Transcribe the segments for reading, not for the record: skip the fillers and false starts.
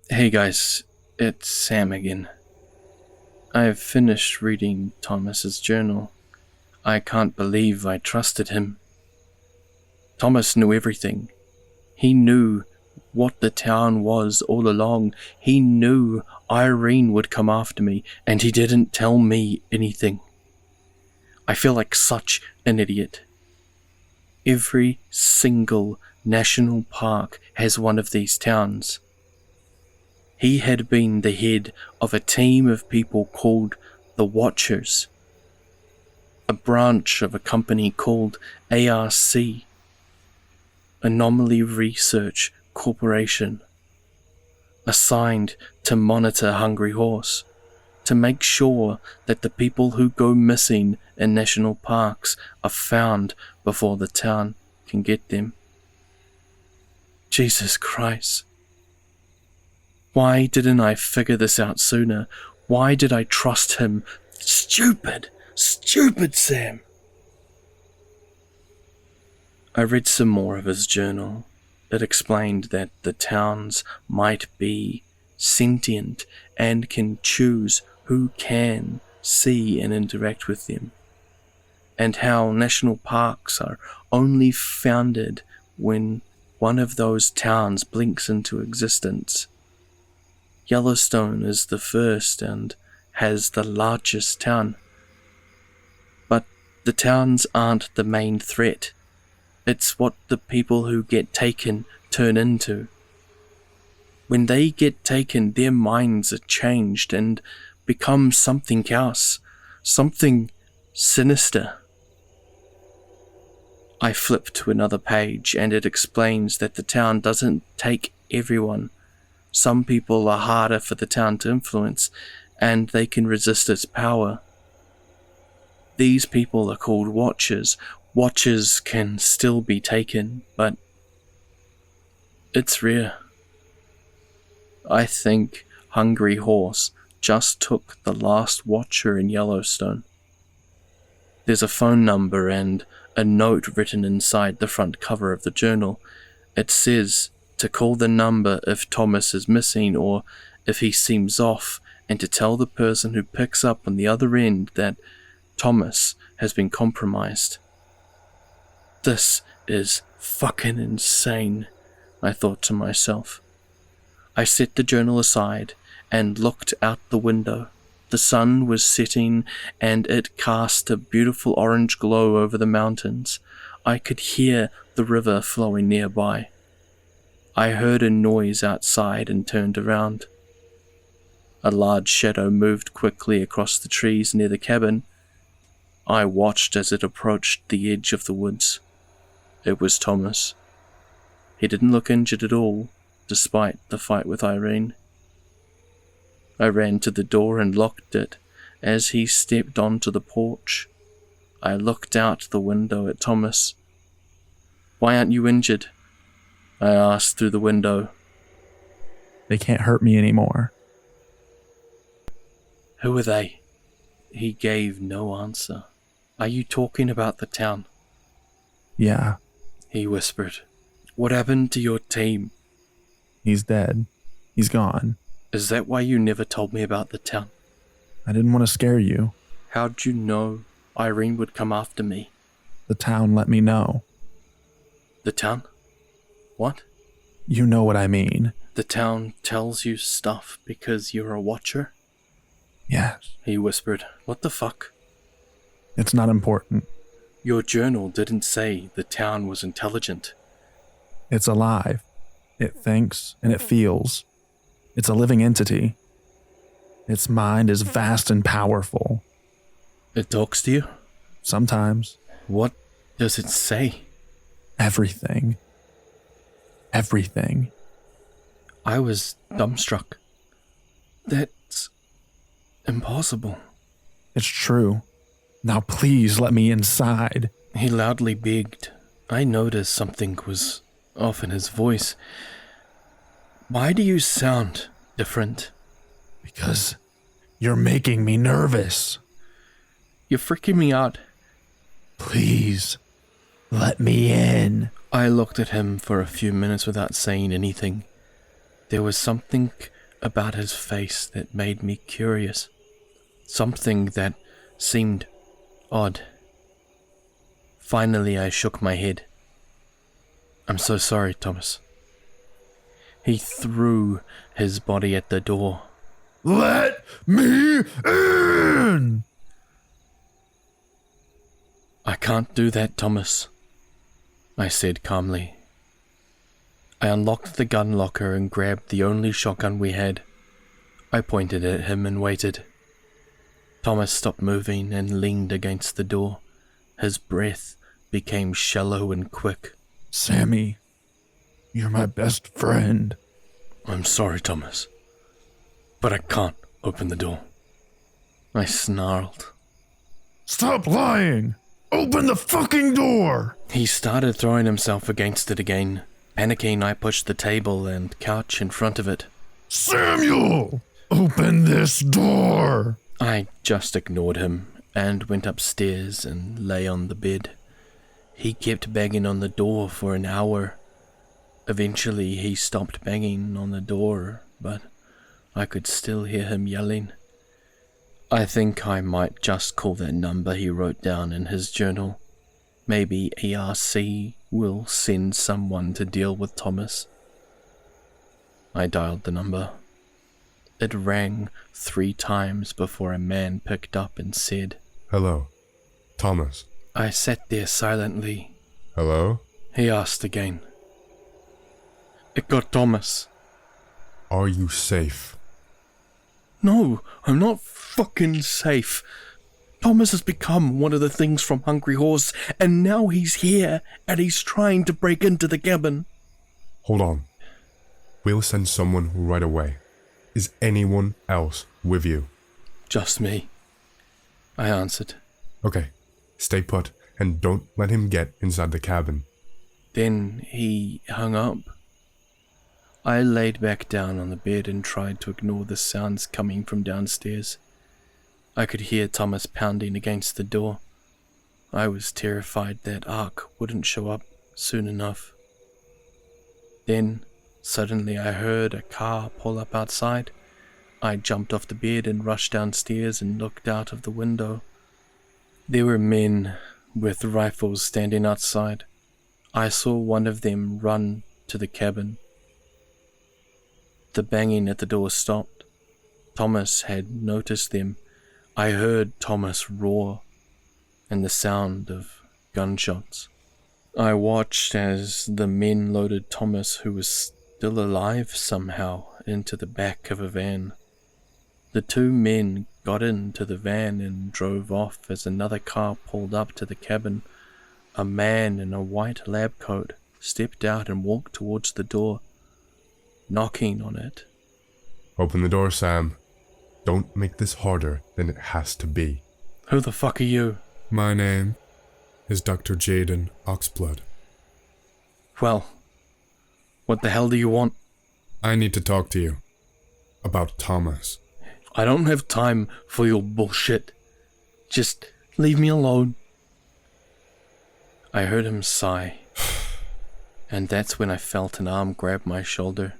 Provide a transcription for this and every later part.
Hey guys, it's Sam again. I've finished reading Thomas's journal. I can't believe I trusted him. Thomas knew everything. He knew what the town was all along. He knew Irene would come after me, and he didn't tell me anything. I feel like such an idiot. Every single national park has one of these towns. He had been the head of a team of people called the Watchers, a branch of a company called ARC, Anomaly Research Corporation, assigned to monitor Hungry Horse, to make sure that the people who go missing in national parks are found before the town can get them. Jesus Christ. Why didn't I figure this out sooner? Why did I trust him? Stupid Sam. I read some more of his journal. It explained that the towns might be sentient and can choose who can see and interact with them, and how national parks are only founded when one of those towns blinks into existence. Yellowstone is the first and has the largest town. But the towns aren't the main threat. It's what the people who get taken turn into. When they get taken, their minds are changed and become something else, something sinister. I flip to another page and it explains that the town doesn't take everyone. Some people are harder for the town to influence, and they can resist its power. These people are called Watchers. Watchers can still be taken, but it's rare. I think Hungry Horse just took the last Watcher in Yellowstone. There's a phone number and a note written inside the front cover of the journal. It says to call the number if Thomas is missing or if he seems off, and to tell the person who picks up on the other end that Thomas has been compromised. This is fucking insane, I thought to myself. I set the journal aside and looked out the window. The sun was setting and it cast a beautiful orange glow over the mountains. I could hear the river flowing nearby. I heard a noise outside and turned around. A large shadow moved quickly across the trees near the cabin. I watched as it approached the edge of the woods. It was Thomas. He didn't look injured at all, despite the fight with Irene. I ran to the door and locked it as he stepped onto the porch. I looked out the window at Thomas. "Why aren't you injured?" I asked through the window. "They can't hurt me anymore." "Who are they?" He gave no answer. "Are you talking about the town?" "Yeah." He whispered. "What happened to your team?" "He's dead. He's gone." "Is that why you never told me about the town?" "I didn't want to scare you." "How'd you know Irene would come after me?" "The town let me know." "The town? What?" "You know what I mean." "The town tells you stuff because you're a watcher?" "Yes." He whispered. "What the fuck?" "It's not important." "Your journal didn't say the town was intelligent." "It's alive. It thinks and it feels. It's a living entity. Its mind is vast and powerful." "It talks to you?" "Sometimes." "What does it say?" "Everything. Everything." I was dumbstruck. That's impossible. "It's true. Now please let me inside." He loudly begged. I noticed something was off in his voice. "Why do you sound different?" "Because you're making me nervous." "You're freaking me out." "Please, let me in." I looked at him for a few minutes without saying anything. There was something about his face that made me curious. Something that seemed odd. Finally, I shook my head. I'm so sorry, Thomas. He threw his body at the door. Let me in! I can't do that, Thomas, I said calmly. I unlocked the gun locker and grabbed the only shotgun we had. I pointed at him and waited. Thomas stopped moving and leaned against the door. His breath became shallow and quick. Sammy, you're my best friend. I'm sorry, Thomas, but I can't open the door. I snarled. Stop lying! Open the fucking door! He started throwing himself against it again. Panicking, I pushed the table and couch in front of it. Samuel! Open this door! I just ignored him and went upstairs and lay on the bed. He kept banging on the door for an hour. Eventually, he stopped banging on the door, but I could still hear him yelling. I think I might just call that number he wrote down in his journal. Maybe ARC will send someone to deal with Thomas. I dialed the number. It rang 3 times before a man picked up and said, Hello, Thomas. I sat there silently. Hello? He asked again. It got Thomas. Are you safe? No, I'm not fucking safe. Thomas has become one of the things from Hungry Horse, and now he's here, and he's trying to break into the cabin. Hold on. We'll send someone right away. Is anyone else with you? Just me, I answered. Okay, stay put and don't let him get inside the cabin. Then he hung up. I laid back down on the bed and tried to ignore the sounds coming from downstairs. I could hear Thomas pounding against the door. I was terrified that Ark wouldn't show up soon enough. Then, suddenly I heard a car pull up outside. I jumped off the bed and rushed downstairs and looked out of the window. There were men with rifles standing outside. I saw one of them run to the cabin. The banging at the door stopped. Thomas had noticed them. I heard Thomas roar and the sound of gunshots. I watched as the men loaded Thomas, who was still alive somehow, into the back of a van. The 2 men got into the van and drove off as another car pulled up to the cabin. A man in a white lab coat stepped out and walked towards the door, knocking on it. Open the door, Sam. Don't make this harder than it has to be. Who the fuck are you? My name is Dr. Jaden Oxblood. Well, what the hell do you want? I need to talk to you about Thomas. I don't have time for your bullshit. Just leave me alone. I heard him sigh, and that's when I felt an arm grab my shoulder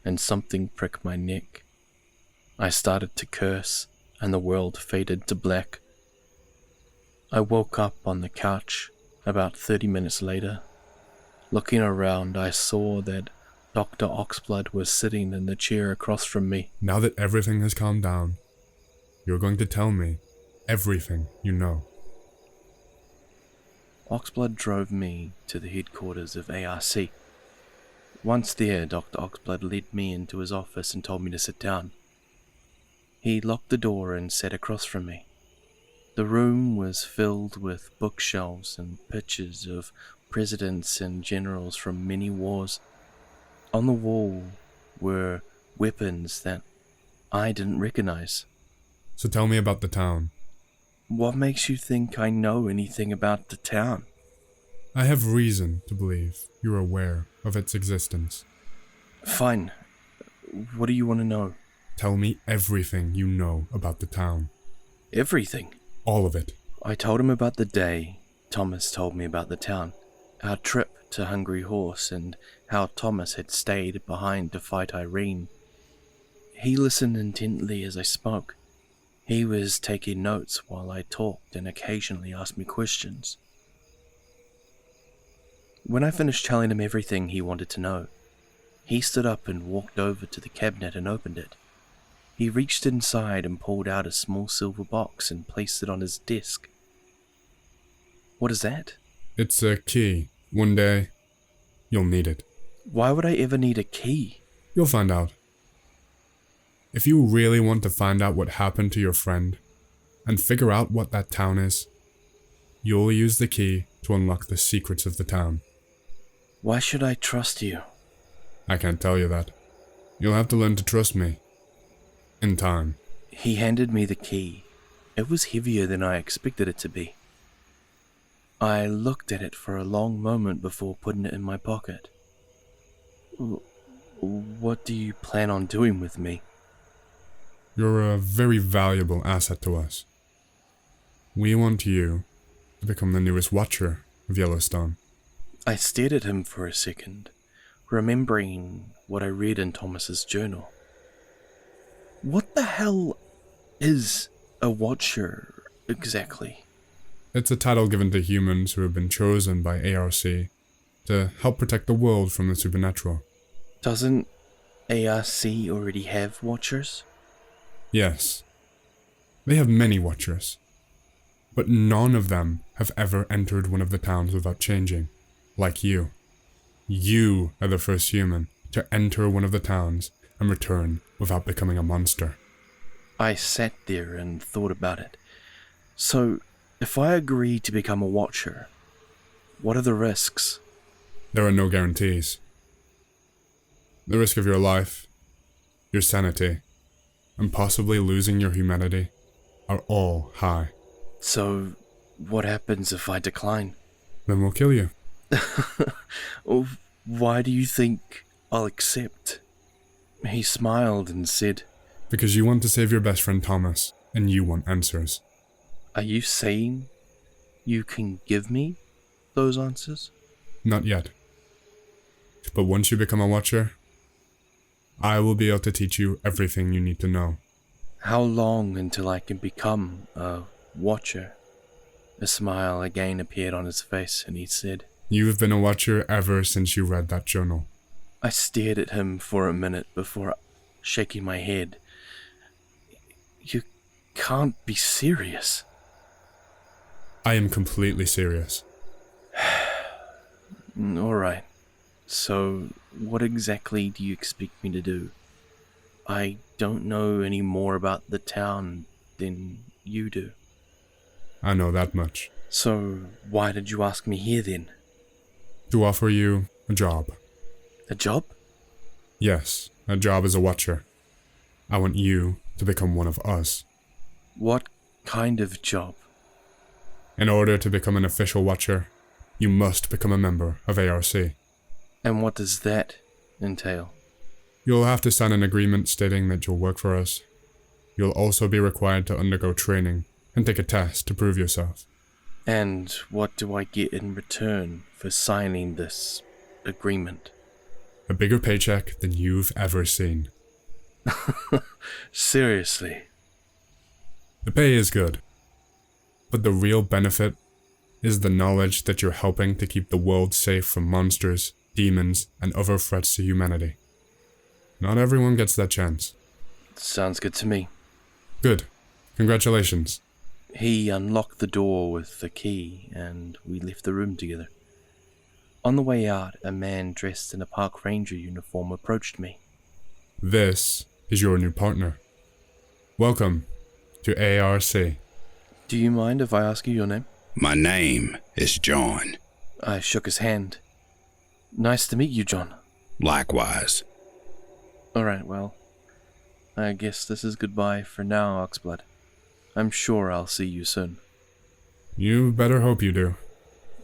and something prick my neck. I started to curse, and the world faded to black. I woke up on the couch about 30 minutes later. Looking around, I saw that Dr. Oxblood was sitting in the chair across from me. Now that everything has calmed down, you're going to tell me everything you know. Oxblood drove me to the headquarters of ARC. Once there, Dr. Oxblood led me into his office and told me to sit down. He locked the door and sat across from me. The room was filled with bookshelves and pictures of presidents and generals from many wars. On the wall were weapons that I didn't recognize. So tell me about the town. What makes you think I know anything about the town? I have reason to believe you're aware of its existence. Fine. What do you want to know? Tell me everything you know about the town. Everything. All of it. I told him about the day Thomas told me about the town, our trip to Hungry Horse, and how Thomas had stayed behind to fight Irene. He listened intently as I spoke. He was taking notes while I talked and occasionally asked me questions. When I finished telling him everything he wanted to know, he stood up and walked over to the cabinet and opened it. He reached inside and pulled out a small silver box and placed it on his desk. What is that? It's a key. One day, you'll need it. Why would I ever need a key? You'll find out. If you really want to find out what happened to your friend, and figure out what that town is, you'll use the key to unlock the secrets of the town. Why should I trust you? I can't tell you that. You'll have to learn to trust me. In time. He handed me the key. It was heavier than I expected it to be. I looked at it for a long moment before putting it in my pocket. What do you plan on doing with me? You're a very valuable asset to us. We want you to become the newest Watcher of Yellowstone. I stared at him for a second, remembering what I read in Thomas's journal. What the hell is a Watcher exactly? It's a title given to humans who have been chosen by ARC to help protect the world from the supernatural. Doesn't ARC already have Watchers? Yes. They have many Watchers. But none of them have ever entered one of the towns without changing. Like you. You are the first human to enter one of the towns and return without becoming a monster. I sat there and thought about it. So, if I agree to become a Watcher, what are the risks? There are no guarantees. The risk of your life, your sanity, and possibly losing your humanity are all high. So, what happens if I decline? Then we'll kill you. Why do you think I'll accept? He smiled and said, Because you want to save your best friend Thomas, and you want answers. Are you saying you can give me those answers? Not yet. But once you become a Watcher, I will be able to teach you everything you need to know. How long until I can become a Watcher? A smile again appeared on his face, and he said, You've been a Watcher ever since you read that journal. I stared at him for a minute before shaking my head. You can't be serious. I am completely serious. Alright. So, what exactly do you expect me to do? I don't know any more about the town than you do. I know that much. So, why did you ask me here then? To offer you a job. A job? Yes, a job as a Watcher. I want you to become one of us. What kind of job? In order to become an official Watcher, you must become a member of ARC. And what does that entail? You'll have to sign an agreement stating that you'll work for us. You'll also be required to undergo training and take a test to prove yourself. And what do I get in return for signing this agreement? A bigger paycheck than you've ever seen. Seriously? The pay is good, but the real benefit is the knowledge that you're helping to keep the world safe from monsters, demons, and other threats to humanity. Not everyone gets that chance. Sounds good to me. Good. Congratulations. He unlocked the door with the key, and we left the room together. On the way out, a man dressed in a park ranger uniform approached me. This is your new partner. Welcome to ARC. Do you mind if I ask you your name? My name is John. I shook his hand. Nice to meet you, John. Likewise. Alright, well, I guess this is goodbye for now, Oxblood. I'm sure I'll see you soon. You better hope you do.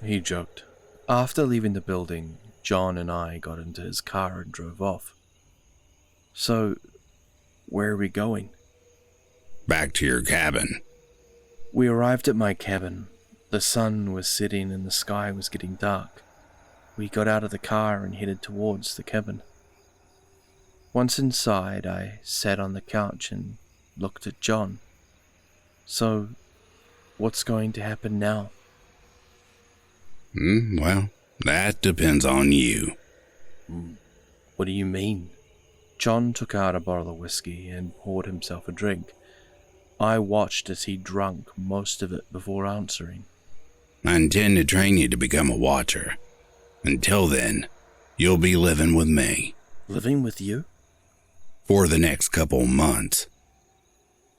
He joked. After leaving the building, John and I got into his car and drove off. So, where are we going? Back to your cabin. We arrived at my cabin. The sun was setting and the sky was getting dark. We got out of the car and headed towards the cabin. Once inside, I sat on the couch and looked at John. So, what's going to happen now? Well, that depends on you. What do you mean? John took out a bottle of whiskey and poured himself a drink. I watched as he drank most of it before answering. I intend to train you to become a watcher. Until then, you'll be living with me. Living with you? For the next couple months.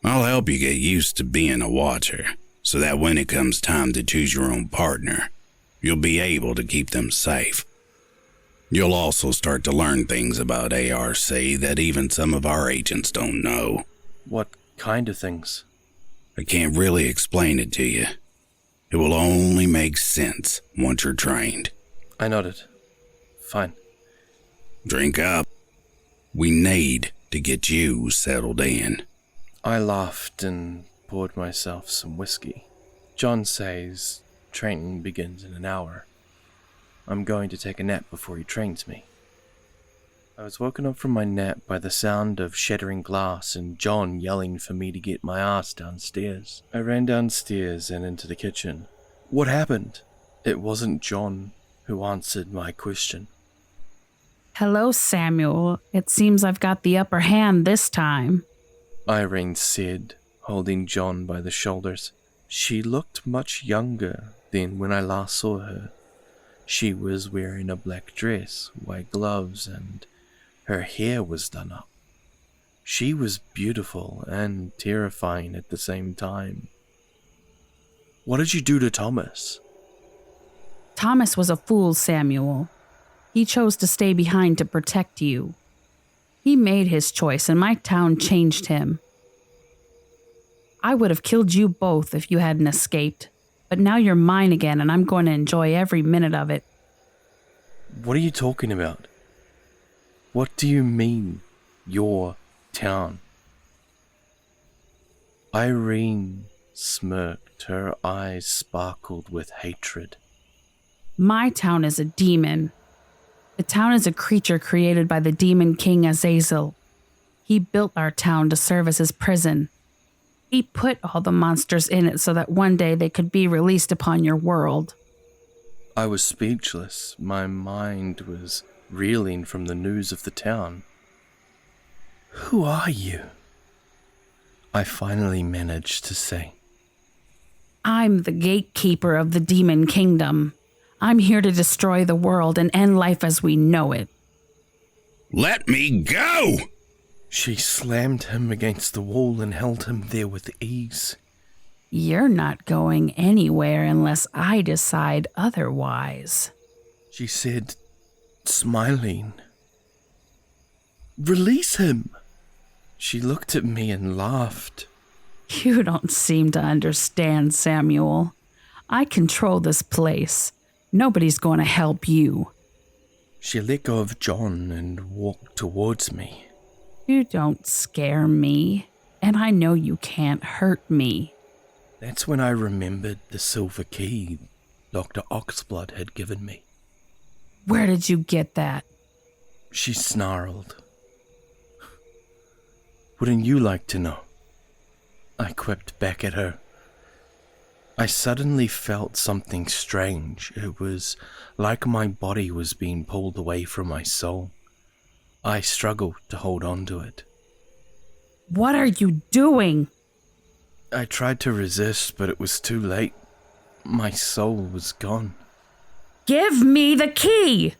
I'll help you get used to being a watcher, so that when it comes time to choose your own partner, you'll be able to keep them safe. You'll also start to learn things about ARC that even some of our agents don't know. What kind of things? I can't really explain it to you. It will only make sense once you're trained. I nodded. Fine. Drink up. We need to get you settled in. I laughed and poured myself some whiskey. John says training begins in an hour. I'm going to take a nap before he trains me. I was woken up from my nap by the sound of shattering glass and John yelling for me to get my ass downstairs. I ran downstairs and into the kitchen. What happened? It wasn't John who answered my question. Hello, Samuel. It seems I've got the upper hand this time. Irene said, holding John by the shoulders. She looked much younger than when I last saw her. She was wearing a black dress, white gloves, and her hair was done up. She was beautiful and terrifying at the same time. What did you do to Thomas? Thomas was a fool, Samuel. He chose to stay behind to protect you. He made his choice, and my town changed him. I would have killed you both if you hadn't escaped, but now you're mine again, and I'm going to enjoy every minute of it. What are you talking about? What do you mean, your town? Irene smirked, her eyes sparkled with hatred. My town is a demon. The town is a creature created by the demon king Azazel. He built our town to serve as his prison. He put all the monsters in it so that one day they could be released upon your world. I was speechless. My mind was reeling from the news of the town. Who are you? I finally managed to say. I'm the gatekeeper of the demon kingdom. I'm here to destroy the world and end life as we know it. Let me go! She slammed him against the wall and held him there with ease. You're not going anywhere unless I decide otherwise, She said, smiling. Release him! She looked at me and laughed. You don't seem to understand, Samuel. I control this place. Nobody's going to help you. She let go of John and walked towards me. You don't scare me, and I know you can't hurt me. That's when I remembered the silver key Dr. Oxblood had given me. Where did you get that? She snarled. Wouldn't you like to know? I quipped back at her. I suddenly felt something strange. It was like my body was being pulled away from my soul. I struggled to hold on to it. What are you doing? I tried to resist, but it was too late. My soul was gone. Give me the key!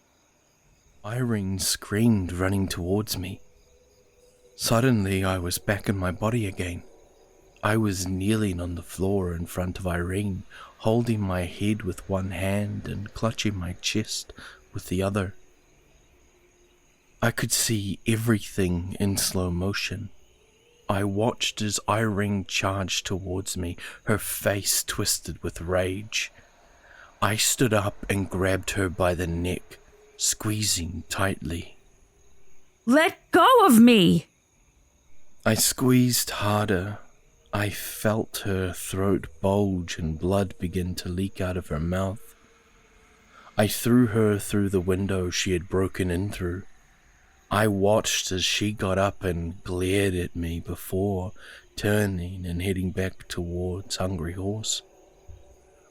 Irene screamed, running towards me. Suddenly, I was back in my body again. I was kneeling on the floor in front of Irene, holding my head with one hand and clutching my chest with the other. I could see everything in slow motion. I watched as Irene charged towards me, her face twisted with rage. I stood up and grabbed her by the neck, squeezing tightly. Let go of me! I squeezed harder. I felt her throat bulge and blood begin to leak out of her mouth. I threw her through the window she had broken in through. I watched as she got up and glared at me before turning and heading back towards Hungry Horse.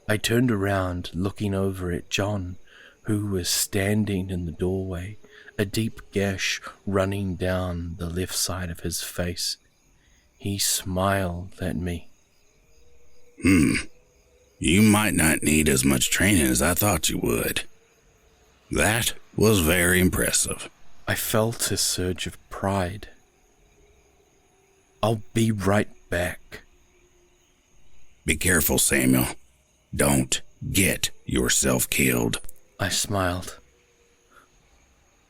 I turned around, looking over at John, who was standing in the doorway, a deep gash running down the left side of his face. He smiled at me. You might not need as much training as I thought you would. That was very impressive. I felt a surge of pride. I'll be right back. Be careful, Samuel. Don't get yourself killed. I smiled.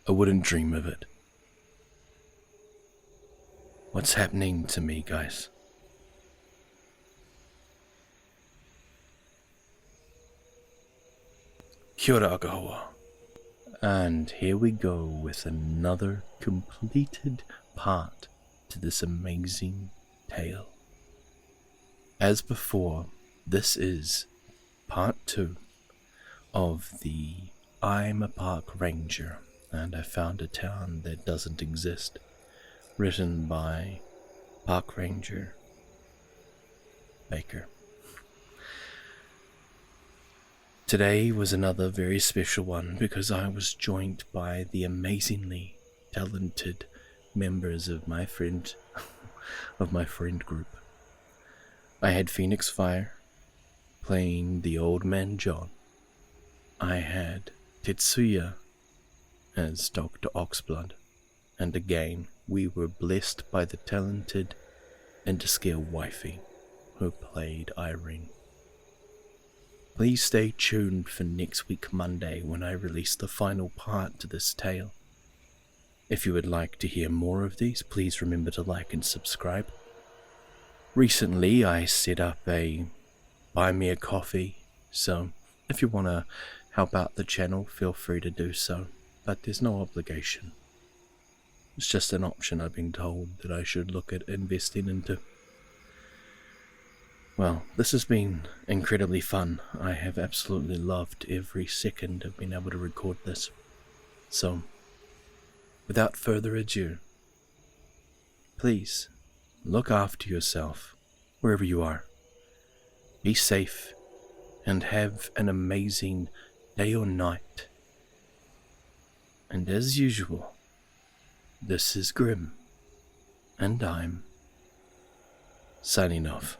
I wouldn't dream of it. What's happening to me, guys? Kia ora akahoa. And here we go with another completed part to this amazing tale. As before, this is part 2 of the I'm a Park Ranger and I Found a Town That Doesn't Exist, written by ParkRangerBaer. Today was another very special one because I was joined by the amazingly talented members of my friend group. I had Phoenix Fire playing the old man John. I had Tetsuya as Dr. Oxblood, and again we were blessed by the talented Interscale Wifey who played Irene. Please stay tuned for next week Monday when I release the final part to this tale. If you would like to hear more of these, please remember to like and subscribe. Recently I set up a Buy Me a Coffee, so if you want to help out the channel, feel free to do so, but there's no obligation. It's just an option I've been told that I should look at investing into. Well, this has been incredibly fun. I have absolutely loved every second of being able to record this. So, without further ado, please look after yourself wherever you are. Be safe and have an amazing day or night. And as usual, this is Grim, and I'm signing off.